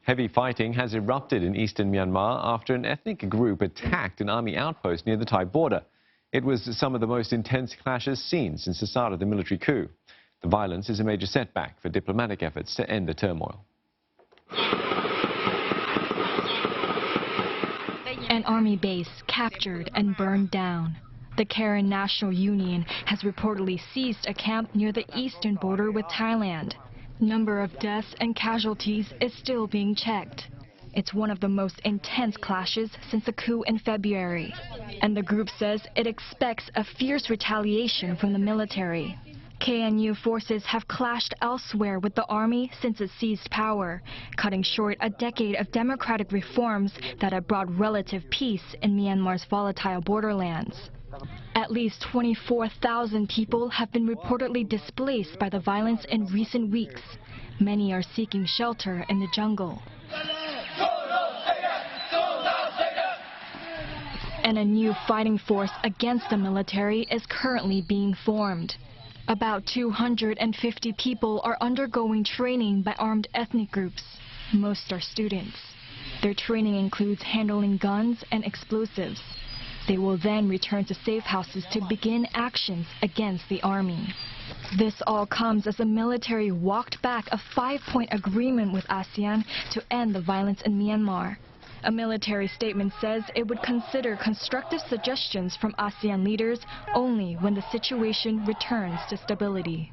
Heavy fighting has erupted in eastern Myanmar after an ethnic group attacked an army outpost near the Thai border. It was some of the most intense clashes seen since the start of the military coup. The violence is a major setback for diplomatic efforts to end the turmoil. An army base captured and burned down. The Karen National Union has reportedly seized a camp near the eastern border with Thailand. Number of deaths and casualties is still being checked. It's one of the most intense clashes since the coup in February. And the group says it expects a fierce retaliation from the military. KNU forces have clashed elsewhere with the army since it seized power, cutting short a decade of democratic reforms that have brought relative peace in Myanmar's volatile borderlands. At least 24,000 people have been reportedly displaced by the violence in recent weeks. Many are seeking shelter in the jungle. And a new fighting force against the military is currently being formed. About 250 people are undergoing training by armed ethnic groups. Most are students. Their training includes handling guns and explosives. They will then return to safe houses to begin actions against the army. This all comes as the military walked back a 5-point agreement with ASEAN to end the violence in Myanmar. A military statement says it would consider constructive suggestions from ASEAN leaders only when the situation returns to stability.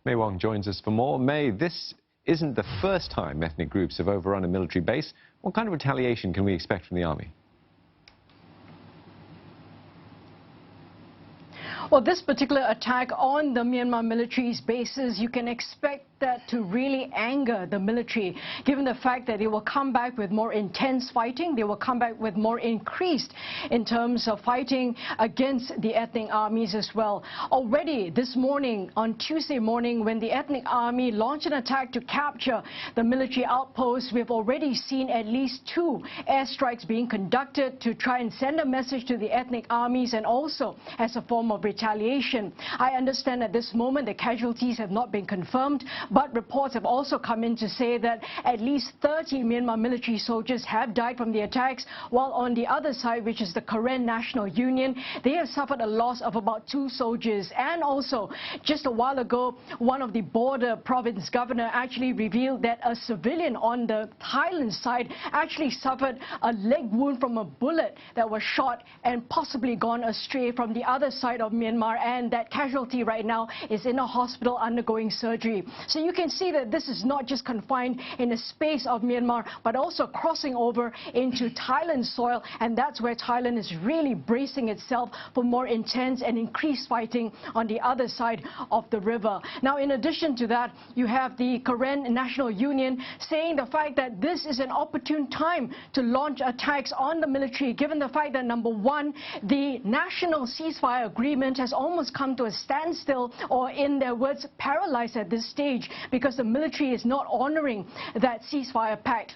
May Wong joins us for more. May, this isn't the first time ethnic groups have overrun a military base. What kind of retaliation can we expect from the army? Well, this particular attack on the Myanmar military's bases, you can expect that to really anger the military, given the fact that they will come back with more intense fighting. They will come back with more increased in terms of fighting against the ethnic armies as well. Already this morning, on Tuesday morning, when the ethnic army launched an attack to capture the military outposts, we've already seen at least 2 airstrikes being conducted to try and send a message to the ethnic armies and also as a form of retaliation. I understand at this moment the casualties have not been confirmed, but reports have also come in to say that at least 30 Myanmar military soldiers have died from the attacks, while on the other side, which is the Karen National Union, they have suffered a loss of about 2 soldiers. And also, just a while ago, one of the border province governor actually revealed that a civilian on the Thailand side actually suffered a leg wound from a bullet that was shot and possibly gone astray from the other side of Myanmar, and that casualty right now is in a hospital undergoing surgery. So you can see that this is not just confined in the space of Myanmar, but also crossing over into Thailand soil, and that's where Thailand is really bracing itself for more intense and increased fighting on the other side of the river. Now, in addition to that, you have the Karen National Union saying the fact that this is an opportune time to launch attacks on the military, given the fact that, number one, the national ceasefire agreement has almost come to a standstill, or in their words, paralyzed at this stage, because the military is not honoring that ceasefire pact.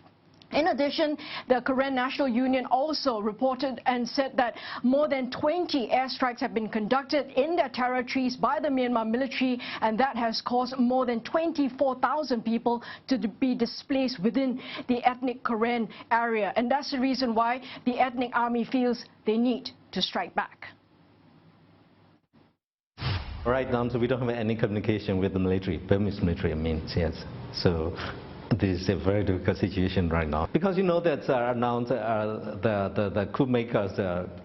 In addition, the Karen National Union also reported and said that more than 20 airstrikes have been conducted in their territories by the Myanmar military, and that has caused more than 24,000 people to be displaced within the ethnic Karen area. And that's the reason why the ethnic army feels they need to strike back. Right now, so we don't have any communication with the military, Burmese military, yes. So this is a very difficult situation right now. Because you know that now the coup makers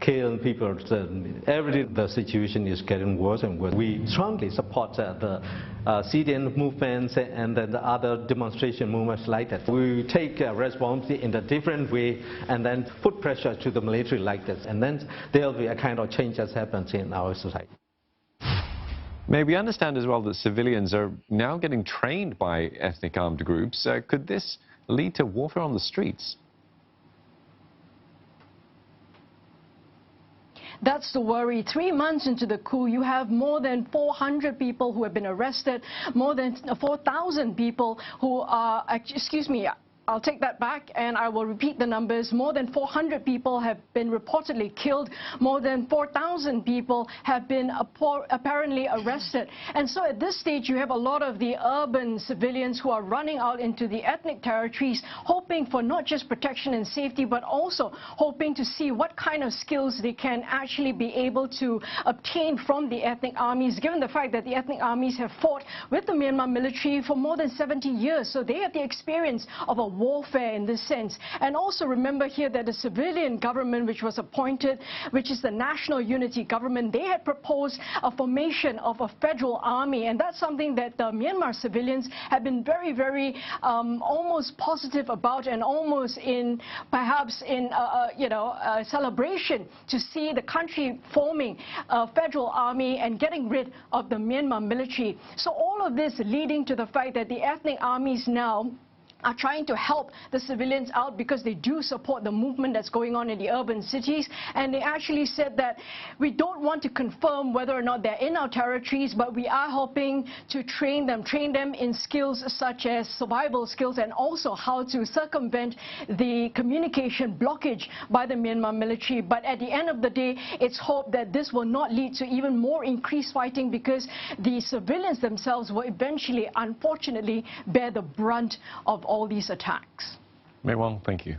kill people, every day the situation is getting worse and worse. We strongly support the citizen movements and then the other demonstration movements like that. We take responsibility in a different way and then put pressure to the military like this. And then there will be a kind of change that happens in our society. May we understand as well that civilians are now getting trained by ethnic armed groups. Could this lead to warfare on the streets? That's the worry. 3 months into the coup, you have more than 400 people who have been arrested, more than 4,000 people who are, I'll take that back and I will repeat the numbers. More than 400 people have been reportedly killed. More than 4,000 people have been apparently arrested. And so at this stage, you have a lot of the urban civilians who are running out into the ethnic territories, hoping for not just protection and safety, but also hoping to see what kind of skills they can actually be able to obtain from the ethnic armies, given the fact that the ethnic armies have fought with the Myanmar military for more than 70 years. So they have the experience of a warfare in this sense. And also remember here that the civilian government which was appointed, which is the National Unity Government, they had proposed a formation of a federal army, and that's something that the Myanmar civilians have been very, very almost positive about, and almost in perhaps in a celebration to see the country forming a federal army and getting rid of the Myanmar military. So all of this leading to the fact that the ethnic armies now are trying to help the civilians out, because they do support the movement that's going on in the urban cities. And they actually said that we don't want to confirm whether or not they're in our territories, but we are hoping to train them in skills such as survival skills, and also how to circumvent the communication blockage by the Myanmar military. But at the end of the day, it's hoped that this will not lead to even more increased fighting, because the civilians themselves will eventually, unfortunately, bear the brunt of all these attacks. Mei Wong, thank you.